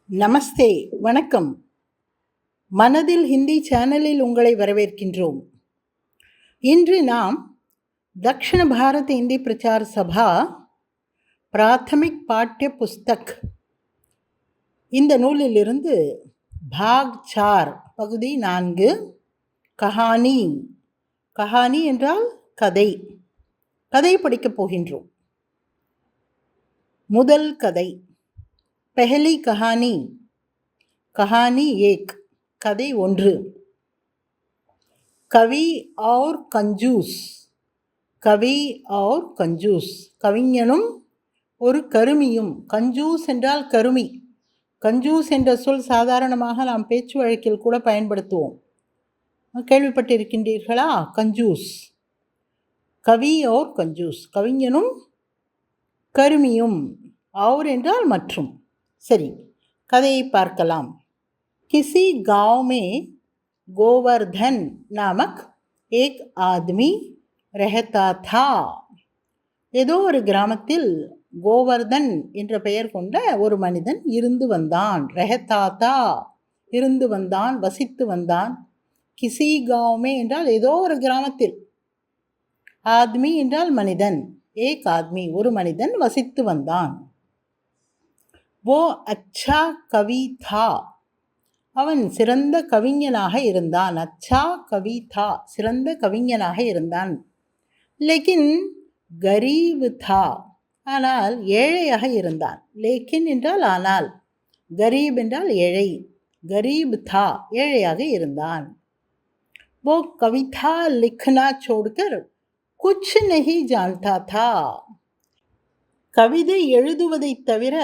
நமஸ்தே, வணக்கம். மனதில் ஹிந்தி சேனலில் உங்களை வரவேற்கின்றோம். இன்று நாம் தக்ஷிண பாரத் இந்தி பிரச்சார் சபா பிராத்தமிக் பாட்டிய புஸ்தக் இந்த நூலிலிருந்து பாக் 4 பகுதி 4 கஹானி. கஹானி என்றால் கதை. கதை படிக்கப் போகின்றோம். முதல் கதை. पहली कहानी. कहानी 1. कதை 1. कवि और कंजूस. कवि और कंजूस. கவிஞனும் ஒரு கருமியும். கஞ்சூஸ் என்றால் கருமி. கஞ்சூஸ் என்ற சொல் சாதாரணமாக நாம் பேச்சு வழக்கில் கூட பயன்படுத்துவோம். கேள்விப்பட்டிருக்கின்றீர்களா? கஞ்சூஸ். கவி और कंजूस. கவிஞனும் கருமியும். और என்றால் மற்றும். சரி, கதையை பார்க்கலாம். किसी गांव में गोवर्धन नामक एक आदमी रहता था. ஏதோ ஒரு கிராமத்தில் கோவர்தன் என்ற பெயர் கொண்ட ஒரு மனிதன் இருந்து வந்தான். ரெஹதாத்தா இருந்து வந்தான், வசித்து வந்தான். கிசி காவ்மே என்றால் ஏதோ ஒரு கிராமத்தில். ஆத்மி என்றால் மனிதன். ஏக் ஆத்மி ஒரு மனிதன் வசித்து வந்தான். वो अच्छा कवि था. அவன் சிறந்த கவிஞனாக இருந்தான். अच्छा कवि था சிறந்த கவிஞனாக இருந்தான். लेकिन गरीब था ஆனால் ஏழையாக இருந்தான். लेकिन என்றால் ஆனால், गरीब என்றால் ஏழை. गरीब था ஏழையாக இருந்தான். वो कविता लिखना छोड़कर कुछ नहीं जानता था. கவிதை எழுதுவதைத் தவிர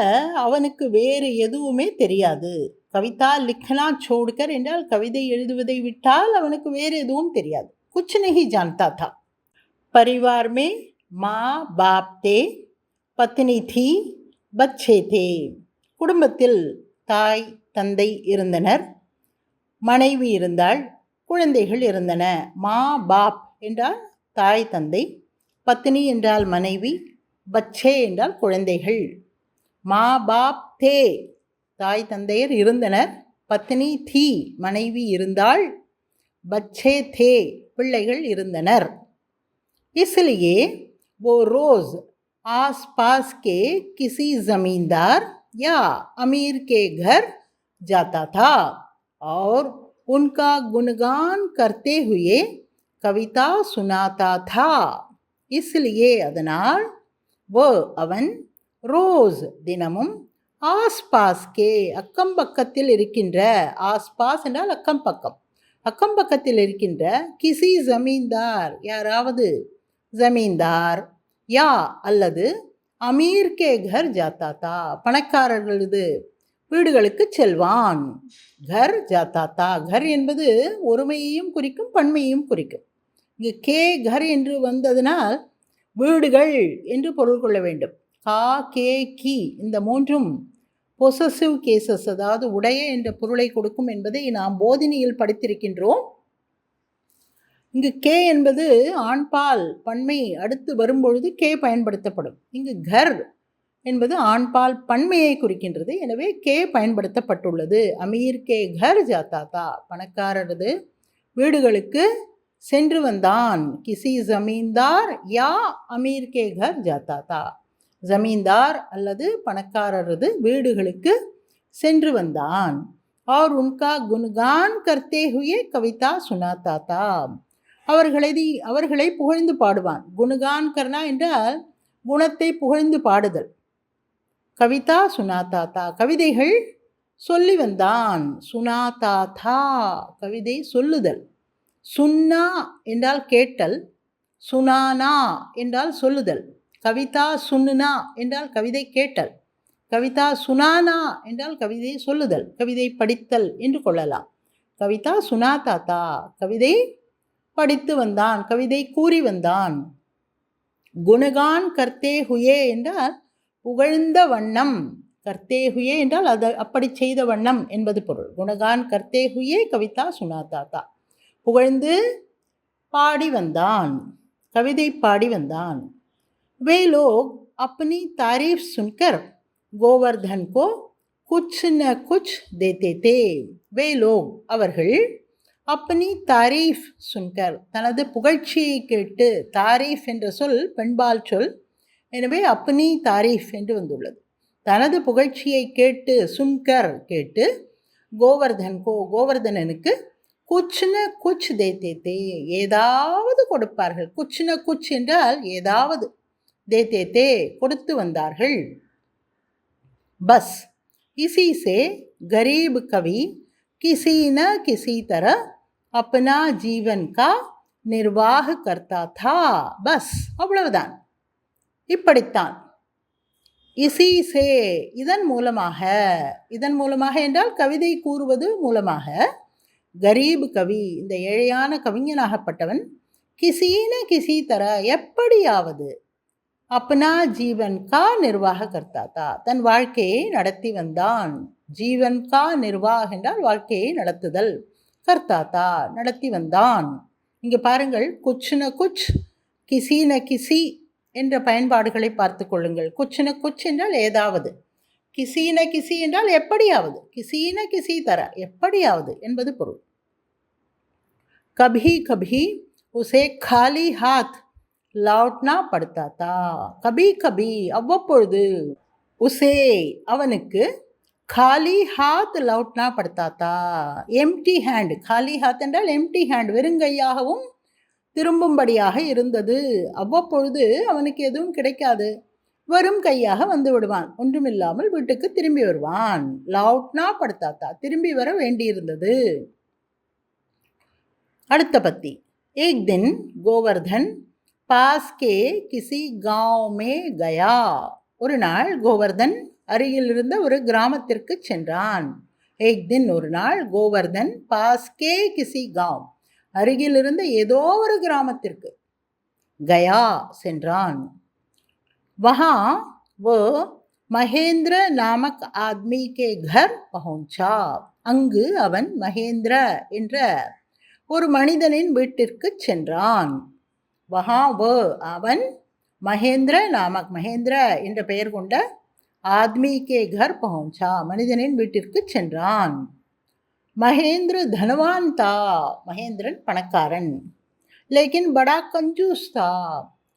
அவனுக்கு வேறு எதுவுமே தெரியாது. கவிதா லிக்னா சோடுகர் என்றால் கவிதை எழுதுவதை விட்டால் அவனுக்கு வேறு எதுவும் தெரியாது. குச் நஹி ஜான்தா தா. परिवार में माँ बाप थे, पत्नी थी, बच्चे थे. குடும்பத்தில் தாய் தந்தை இருந்தனர், மனைவி இருந்தாள், குழந்தைகள் இருந்தன. மா பாப் என்றால் தாய் தந்தை, பத்னி என்றால் மனைவி, பச்சே என்றால் குழந்தைகள். மா பாப் தே தாய் தந்தையர் இருந்தனர், பத்னி தீ மனைவி இருந்தாள், பச்சே தே பிள்ளைகள் இருந்தனர். इसलिए वो रोज आस पास के किसी जमींदार या अमीर के घर जाता था और उनका गुणगान करते हुए कविता सुनाता था. इसलिए அதனால் அவன் ரோஸ் தினமும் ஆஸ்பாஸ்கே அக்கம்பக்கத்தில் இருக்கின்ற, ஆஸ்பாஸ் என்றால் அக்கம் பக்கம், அக்கம்பக்கத்தில் இருக்கின்ற கிசி ஜமீன்தார் யாராவது, ஜமீன்தார் யா அல்லது அமீர் கே கர் ஜாத்தா தா பணக்காரர்களது வீடுகளுக்கு செல்வான். கர் ஜாத்தா தா. கர் என்பது ஒருமையையும் குறிக்கும், பன்மையையும் குறிக்கும். இங்கு கே கர் என்று வந்ததனால் வீடுகள் என்று பொருள் கொள்ள வேண்டும். கா கே கி இந்த மூன்றும் பொசசிவ் கேசஸ், அதாவது உடைய என்ற பொருளை கொடுக்கும் என்பதை நாம் போதினியில் படித்திருக்கின்றோம். இங்கு கே என்பது ஆண்பால் பன்மை அடுத்து வரும்பொழுது கே பயன்படுத்தப்படும். இங்கு கர் என்பது ஆண்பால் பன்மையை குறிக்கின்றது, எனவே கே பயன்படுத்தப்பட்டுள்ளது. அமீர் கே கர் ஜாத்தா தா பணக்காரரது வீடுகளுக்கு சென்று வந்தான். கிசி ஜமீன்தார் யா அமீர் கே கர் ஜாத்தா தா. ஜமீன்தார் அல்லது பணக்காரரது வீடுகளுக்கு சென்று வந்தான். और उनका गुणगान करते हुए कविता सुनाता था. அவர்களை புகழ்ந்து பாடுவான். குணகான் கர்னா என்றால் குணத்தை புகழ்ந்து பாடுதல். கவிதா சுனாதா தா கவிதைகள் சொல்லி வந்தான். சுனாதா தா கவிதை சொல்லுதல். சுன்னா என்றால் கேட்டல், சுனானா என்றால் சொல்லுதல். கவிதா சுன்னா என்றால் கவிதை கேட்டல், கவிதா சுனானா என்றால் கவிதை சொல்லுதல், கவிதை படித்தல் என்று கொள்ளலாம். கவிதா சுனாதா தா கவிதை படித்து வந்தான், கவிதை கூறி வந்தான். குணகான் கர்த்தே ஹுயே என்றால் புகழ்ந்த வண்ணம், கர்த்தே ஹுயே என்றால் அது அப்படி செய்த வண்ணம் என்பது பொருள். குணகான் கர்த்தே ஹுயே கவிதா சுனாதா தா புகழ்ந்து பாடி வந்தான், கவிதை பாடி வந்தான். वे लोग अपनी तारीफ सुनकर गोवर्धन को कुछ न कुछ देते थे. वे लोग அவர்கள் अपनी तारीफ सुनकर தனது புகழ்ச்சியை கேட்டு, தாரீஃப் என்ற சொல் பெண்பால் சொல், எனவே அப்பனி தாரீஃப் என்று வந்துள்ளது. தனது புகழ்ச்சியை கேட்டு, சுன்கர் கேட்டு, கோவர்தனனுக்கு குச்ன குச் தேத்தே, ஏதாவது கொடுப்பார்கள். குச்ன குச் என்றால் ஏதாவது, தேத்தே கொடுத்து வந்தார்கள். பஸ் इसी से गरीब कवि किसी न किसी तरह अपना जीवन का निर्वाह करता था. பஸ் அவ்வளவுதான். இப்படித்தான். இசீசே இதன் மூலமாக என்றால் கவிதை கூறுவது மூலமாக, கரீப் கவி இந்த ஏழையான கவிஞனாகப்பட்டவன், கிசீன கிசி தர எப்படியாவது, अपना जीवन का निर्वाह करता था தன் வாழ்க்கையை நடத்தி வந்தான். ஜீவன் கா நிர்வாக என்றால் வாழ்க்கையை நடத்துதல், கர்த்தாத்தா நடத்தி வந்தான். இங்கே பாருங்கள், குச்ன குச் கிசீன கிசி என்ற பயன்பாடுகளை பார்த்து கொள்ளுங்கள். குச்ன குச் என்றால் ஏதாவது, கிசீன கிசி என்றால் எப்படியாவது, கிசீன கிசி தர எப்படியாவது என்பது பொருள். கபி கபி உசே खाली हाथ लौटना पड़ता था. கபி கபி அவ்வப்பொழுது, உசே அவனுக்கு, खाली हाथ लौटना पड़ता था எம்டி ஹேண்ட், खाली हाथ என்றால் எம்டி ஹேண்ட் வெறுங்கையாகவும் திரும்பும்படியாக இருந்தது. அவ்வப்பொழுது அவனுக்கு எதுவும் கிடைக்காது, வரும் கையாக வந்து விடுவான், ஒன்றுமில்லாமல் வீட்டுக்கு திரும்பி வருவான். லவுட்னா படுத்தாத்தா திரும்பி வர வேண்டியிருந்தது. அடுத்த பத்தி. एक दिन गोवर्धन पास के किसी गांव में गया. ஒரு நாள் கோவர்தன் அருகில் இருந்த ஒரு கிராமத்திற்கு சென்றான். एक दिन ஒரு நாள் கோவர்தன் पास के किसी गांव அருகில் இருந்த ஏதோ ஒரு கிராமத்திற்கு, கயா சென்றான். वहां वो மகேந்திர நாமக் ஆத்மி கே घर पहुंचा. அங்கு அவன் மகேந்திர என்ற ஒரு மனிதனின் வீட்டிற்கு சென்றான். வஹா வ அவன், மகேந்திர நாமக் மகேந்திர என்ற பெயர் கொண்ட, ஆத்மி கே घर पहुंचा மனிதனின் வீட்டிற்கு சென்றான். மகேந்திர தனவான் தா மகேந்திரன் பணக்காரன். லேக்கின் படா கஞ்சூஸ் தா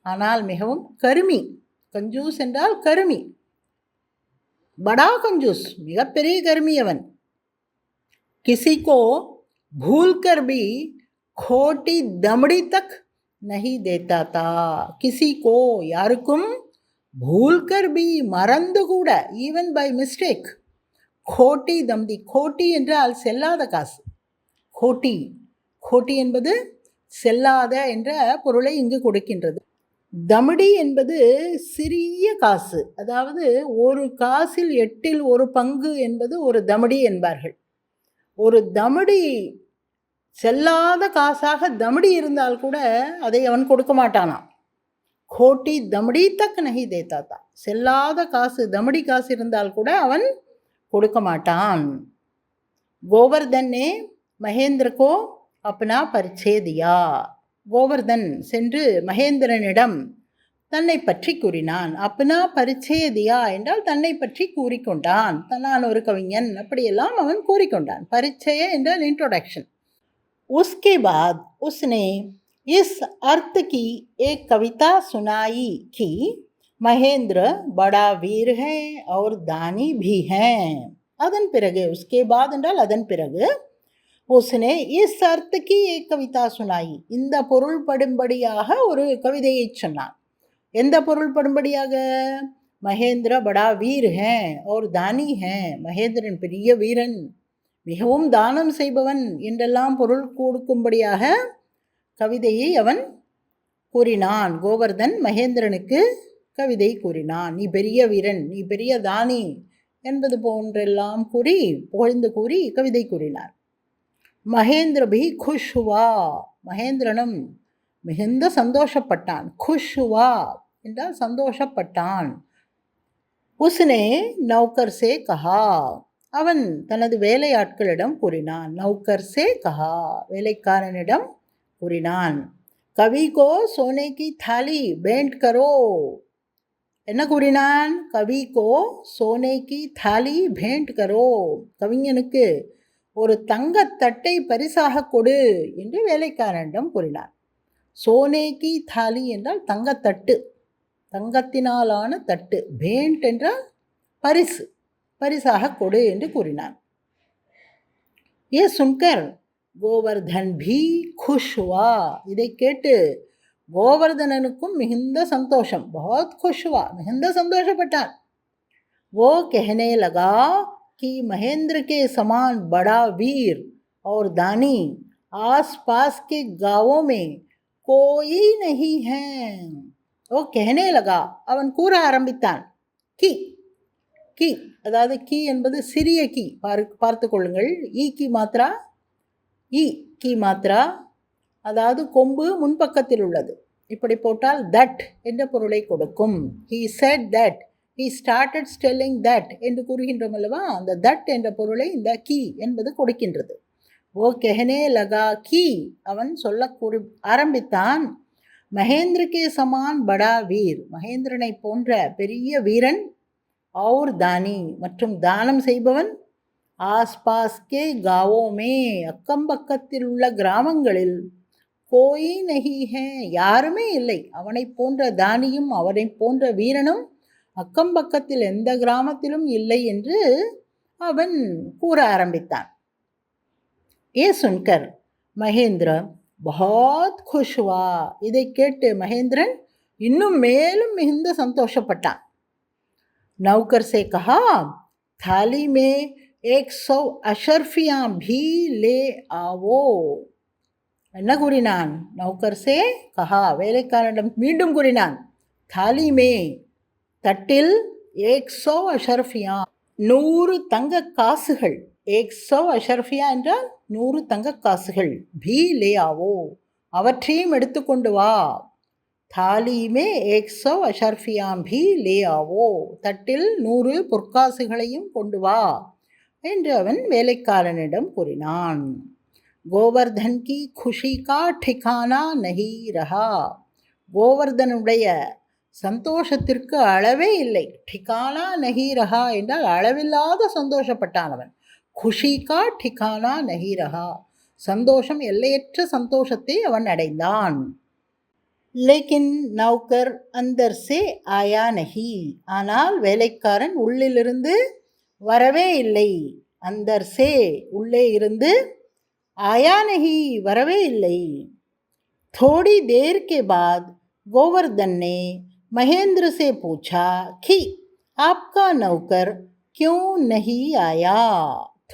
ஆனால் மிகவும் கருமி. கஞ்சூஸ் என்றால் கருமி. படா கஞ்சூஸ் மிகப்பெரிய கருமி அவன். கிசிகோ भूलकर भी खोटी दमड़ी तक नहीं देता था. किसी को யாருக்கும், भूलकर भी மறந்து கூட, ஈவன் பை மிஸ்டேக், கோட்டி தம்டி, கோட்டி என்றால் செல்லாத காசு. கோட்டி, கோட்டி என்பது செல்லாத என்ற பொருளை இங்கு கொடுக்கின்றது. தமடி என்பது சிறிய காசு, அதாவது ஒரு காசில் 8 1 பங்கு என்பது ஒரு தமடி என்பார்கள். ஒரு தமடி செல்லாத காசாக தமடி இருந்தால் கூட அதை அவன் கொடுக்க மாட்டானாம். கோட்டி தமடி தக் நஹி தேத்தாத்தா, செல்லாத காசு தமடி காசு இருந்தால் கூட அவன் கொடுக்க மாட்டான். கோவர்தன் ने महेंद्र को अपना परिचय दिया. கோவர்தன் சென்று மகேந்திரனிடம் தன்னை பற்றி கூறினான். அப்பனா பரிச்சய தியா என்றால் தன்னை பற்றி கூறிக்கொண்டான். நான் ஒரு கவிஞன் அப்படியெல்லாம் அவன் கூறிக்கொண்டான். பரிச்சய என்றால் இன்ட்ரோடக்ஷன். उसके बाद उसने इस अर्थ की एक कविता सुनाई कि महेंद्र बड़ा वीर है और दानी भी है. அதன் பிறகு, उसके बाद என்றால் அதன் பிறகு, उसने इस अर्थ की एक कविता सुनाई இந்த பொருள் படும்படியாக ஒரு கவிதையை சொன்னான். எந்த பொருள் படும்படியாக? மகேந்திர படா வீர் ஹே और தானி ஹே, மகேந்திரன் பெரிய வீரன், மிகவும் தானம் செய்பவன் என்றெல்லாம் பொருள் கொடுக்கும்படியாக கவிதையை அவன் கூறினான். கோவர்தன் மகேந்திரனுக்கு கவிதை கூறினான். நீ பெரிய வீரன், நீ பெரிய தானி என்பது போன்றெல்லாம் கூறி, புகழ்ந்து கூறி கவிதை கூறினார். மகேந்திர பி खुश हुआ, மகேந்திரனும் மிகுந்த சந்தோஷப்பட்டான். खुश हुआ என்றால் சந்தோஷப்பட்டான். உஸ்னே நௌகர் சே கஹா, அவன் தனது வேலையாட்களிடம் கூறினான். நௌகர் சே கஹா, வேலைக்காரனிடம் கூறினான். கவி கோ சோனே கி தாலி பேண்ட் கரோ, என்ன கூறினான்? கவிக்கோ சோனேக்கி தாலி பேண்ட் கரோ, கவிஞனுக்கு ஒரு தங்கத்தட்டை பரிசாக கொடு என்று வேலைக்காரனிடம் கூறினார். சோனேக்கி தாலி என்றால் தங்கத்தட்டு, தங்கத்தினாலான தட்டு. பேண்ட் என்றால் பரிசு, பரிசாக கொடு என்று கூறினான். ये सुनकर கோவர்தன் भी खुश हुआ, இதை கேட்டு கோவர்தனனுக்கும் மிகுந்த சந்தோஷம், बहुत खुश हुआ, மிகுந்த சந்தோஷப்பட்டான். वो कहने लगा कि महेंद्र के समान बड़ा वीर और दानी आसपास के गांवों में कोई नहीं है. वो कहने लगा, அவன் கூற ஆரம்பித்தான். கி கி அதாவது கி என்பது சிறிய கி, பார்த்து கொள்ளுங்கள். ஈ மாத்திரா, ஈ கி மாத்திரா, அதாவது கொம்பு முன்பக்கத்தில் உள்ளது. இப்படி போட்டால் தட் என்ற பொருளை கொடுக்கும். He set that, he started telling that என்று கூறுகின்றோம் அல்லவா, அந்த தட் என்ற பொருளை இந்த கி என்பது கொடுக்கின்றது. ஓ கெஹனே லகா கி, அவன் சொல்ல ஆரம்பித்தான். மகேந்திரகே சமான் படா வீர், மகேந்திரனை போன்ற பெரிய வீரன், और दानी மற்றும் தானம் செய்பவன், ஆஸ்பாஸ்கே காவோமே அக்கம்பக்கத்தில் உள்ள கிராமங்களில், கோயி நஹி ஹே யாருமே இல்லை, அவனை போன்ற தானியும் அவனை போன்ற வீரனும் அக்கம்பக்கத்தில் எந்த கிராமத்திலும் இல்லை என்று அவன் கூற ஆரம்பித்தான். ஏ சுன்கர் மகேந்திர பஹாத் குஷ்வா, இதை கேட்டு மகேந்திரன் இன்னும் மேலும் மிகுந்த சந்தோஷப்பட்டான். नौकर से कहा, थाली में 100 अशर्फियाँ भी ले आवो. என்ன கூறினான்? நௌகர் சே கஹா, வேலைக்காரனிடம் மீண்டும் கூறினான். தாலி மே தட்டில் 100 அஷர்ஃபியா, 100 தங்க காசுகள். 100 அஷர்ஃபியா என்றால் 100 தங்க காசுகள். பி லே ஆவோ, அவற்றையும் எடுத்துக்கொண்டு வா. தாலி மே 100 அஷர்ஃபியாம் பி லே ஆவோ, தட்டில் 100 பொற்காசுகளையும் கொண்டு வா என்று அவன் வேலைக்காரனிடம் கூறினான். கோவர்தன் கி குஷி கா ठिकाना நஹி ரஹா, கோவர்தனுடைய சந்தோஷத்திற்கு அளவே இல்லை. ठिकाना நஹி ரஹா என்றால் அளவில்லாத சந்தோஷப்பட்டான் அவன். குஷி கா ठिकाना நஹி ரஹா, சந்தோஷம், எல்லையற்ற சந்தோஷத்தை அவன் அடைந்தான். லேக்கின் நௌகர் அந்தர் சே ஆயா நஹி, ஆனால் வேலைக்காரன் உள்ளிலிருந்து வரவே இல்லை. அந்தர் சே உள்ளே இருந்து, ஆயா நஹி வரவே இல்லை. थोड़ी देर के बाद गोवर्धन ने महेंद्र से पूछा कि आपका नौकर क्यों नहीं आया.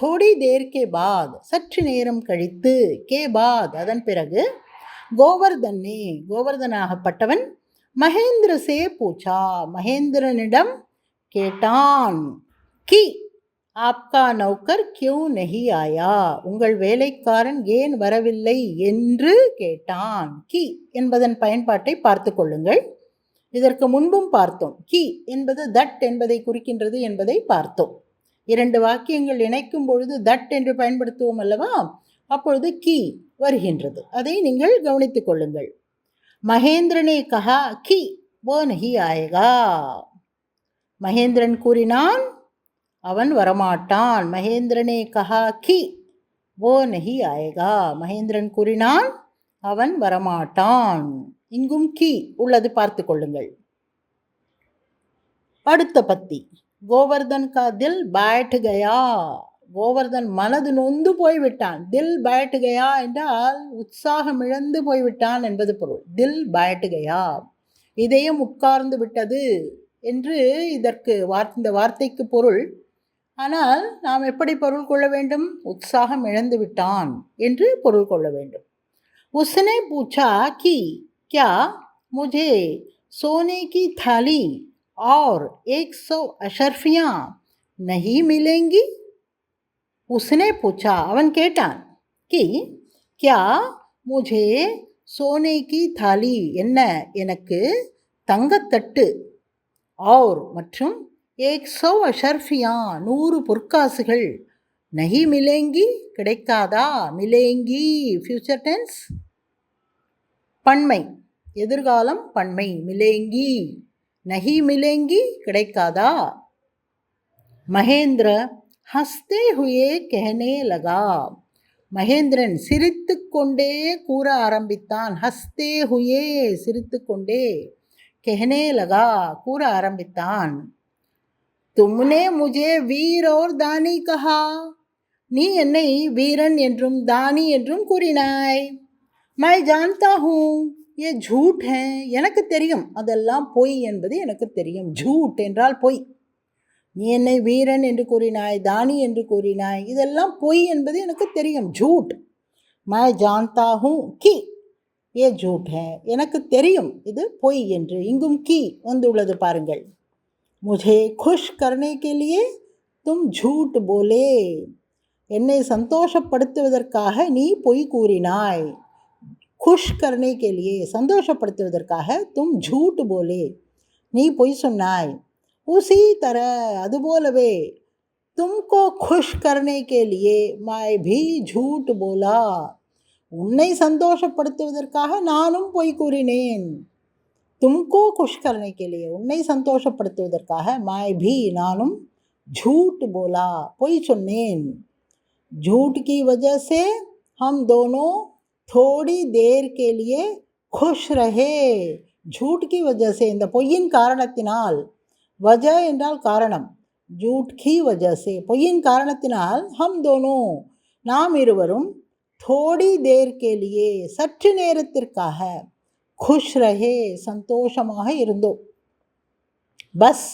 थोड़ी देर के बाद, சற்று நேரம் கழித்து, கே பாத் அதன் பிறகு, கோவர்தனே கோவர்தனாகப்பட்டவன், மகேந்திர சே பூச்சா மகேந்திரனிடம் கேட்டான். கி ஆப்கா நௌக்கர் கியூ நஹி ஆயா, உங்கள் வேலைக்காரன் ஏன் வரவில்லை என்று கேட்டான். கி என்பதன் பயன்பாட்டை பார்த்து கொள்ளுங்கள். இதற்கு முன்பும் பார்த்தோம். கி என்பது தட் என்பதை குறிக்கின்றது என்பதை பார்த்தோம். 2 வாக்கியங்கள் இணைக்கும் பொழுது தட் என்று பயன்படுத்துவோம் அல்லவா, அப்பொழுது கி வருகின்றது. அதை நீங்கள் கவனித்துக் கொள்ளுங்கள். மகேந்திரனே கஹா கி வோ நஹி ஆயேகா, மகேந்திரன் கூறினான் அவன் வரமாட்டான். மகேந்திரனே கஹா கி வோ நஹி ஆயேகா, மகேந்திரன் கூறினான் அவன் வரமாட்டான். இங்கும் கி உள்ளது, பார்த்து கொள்ளுங்கள். அடுத்த பத்தி, கோவர்தன் கா தில் பேட் கயா, கோவர்தன் மனது நொந்து போய்விட்டான். தில் பேட் கயா என்றால் உற்சாகம் இழந்து போய்விட்டான் என்பது பொருள். தில் பேட் கயா, இதயம் உட்கார்ந்து விட்டது என்று இதற்கு இந்த வார்த்தைக்கு பொருள். ஆனால் நாம் எப்படி பொருள் கொள்ள வேண்டும்? உற்சாகம் இழந்து விட்டான் என்று பொருள் கொள்ள வேண்டும். உஸ்னே பூச்சா கி क्या मुझे सोने की थाली और 100 अशर्फियाँ नहीं मिलेंगी. उसने पूछा, அவன் கேட்டான். कि क्या मुझे सोने की थाली என்ன, எனக்கு தங்கத்தட்டு, और மற்றும் 100 अशर्फियाँ 100 பொற்காசுகள், नहीं मिलेंगी கிடைக்காதா, मिलेंगी ஃபியூச்சர் டென்ஸ், பன்மை, எதிர்காலம் பன்மை, மிலேங்கி. நஹி மிலேங்கி கிடைக்காதா. மகேந்திர ஹஸ்தே ஹுயே கஹனே லகா. மகேந்திரன் சிரித்து கொண்டே கூற ஆரம்பித்தான். ஹஸ்தே ஹுயே சிரித்து கொண்டே, கஹனே லகா கூற ஆரம்பித்தான். தும்னே முஜே வீர் और தானி கஹா. நீ என்னை வீரன் என்றும் தானி என்றும் கூறினாய். மை ஜான்தா ஹூம் ஏ ஜூட் ஹே. எனக்கு தெரியும் அதெல்லாம் பொய் என்பது எனக்கு தெரியும். ஜூட் என்றால் பொய். நீ என்னை வீரன் என்று கூறினாய், தானி என்று கூறினாய், இதெல்லாம் பொய் என்பது எனக்கு தெரியும். Jude. My ஜான்தா whom Ki A Jude ஹே. எனக்கு தெரியும் இது பொய் என்று. இங்கும் கி வந்துள்ளது பாருங்கள். முझे खुश करने के लिए तुम झूठ बोले. என்னை சந்தோஷப்படுத்துவதற்காக நீ பொய் கூறினாய். खुश करने के लिए சந்தோஷப்படுத்துவதற்காக तुम झूठ बोले. நீ பொய் சொன்னாய். उसी तरह அதுபோலவே तुमको खुश करने के लिए मैं भी झूठ बोला. உன்னை சந்தோஷப்படுத்துவதற்காக நானும் பொய் கூறினேன். तुमको खुश करने के लिए உன்னை சந்தோஷப்படுத்துவதற்காக मैं भी நானும் झूठ बोला பொய் சொன்னேன். झूठ की वजह से हम दोनों थोड़ी देर के लिए खुश रहे. झूठ की वजह से இந்த பொய்யின் காரணத்தினால், வஜ என்றால் காரணம், झूठ की वजह से பொய்யின் காரணத்தினால், हम दोनों நாம் இருவரும், थोड़ी देर के लिए சற்று நேரத்திற்காக, खुश रहे சந்தோஷமாக இருந்தோம். பஸ்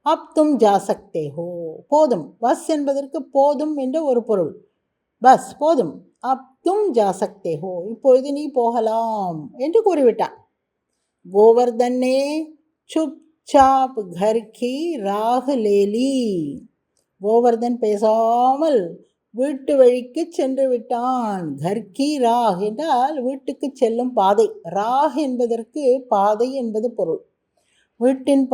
அப் தும் ஜா சக்தே ஹோ. போதும். பஸ் என்பதற்கு போதும் என்ற ஒரு பொருள். பஸ் போதும். அப் தும் ஜா சக்தே ஹோ. இப்பொழுது நீ போகலாம் என்று கூறிவிட்டான். கோவர்தன் நே சுப் சாப் घर की राह ले ली. கோவர்தன் பேசாமல் வீட்டு வழிக்கு சென்று விட்டான். घर की राह என்றால் வீட்டுக்கு செல்லும் பாதை. ராஹ் என்பதற்கு பாதை என்பது பொருள். வீட்டின்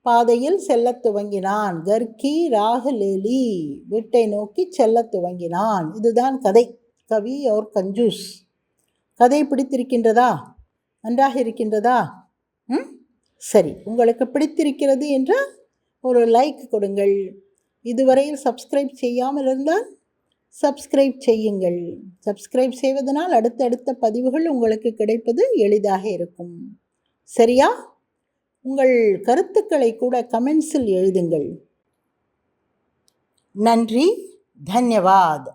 பாதையில் செல்லத் துவங்கினான். घर की राह ले ली. வீட்டை நோக்கி செல்லத் துவங்கினான். இதுதான் கதை. கவி और கஞ்சூஸ். கதை பிடித்திருக்கின்றதா? நன்றாக இருக்கின்றதா? சரி, உங்களுக்கு பிடித்திருக்கிறது என்றால் ஒரு லைக் கொடுங்கள். இதுவரையில் சப்ஸ்கிரைப் செய்யாமல் இருந்தால் சப்ஸ்கிரைப் செய்யுங்கள். சப்ஸ்கிரைப் செய்வதனால் அடுத்தடுத்த பதிவுகள் உங்களுக்கு கிடைப்பது எளிதாக இருக்கும். சரியா? உங்கள் கருத்துக்களை கூட கமெண்ட்ஸில் எழுதுங்கள். நன்றி. தன்யவாத்.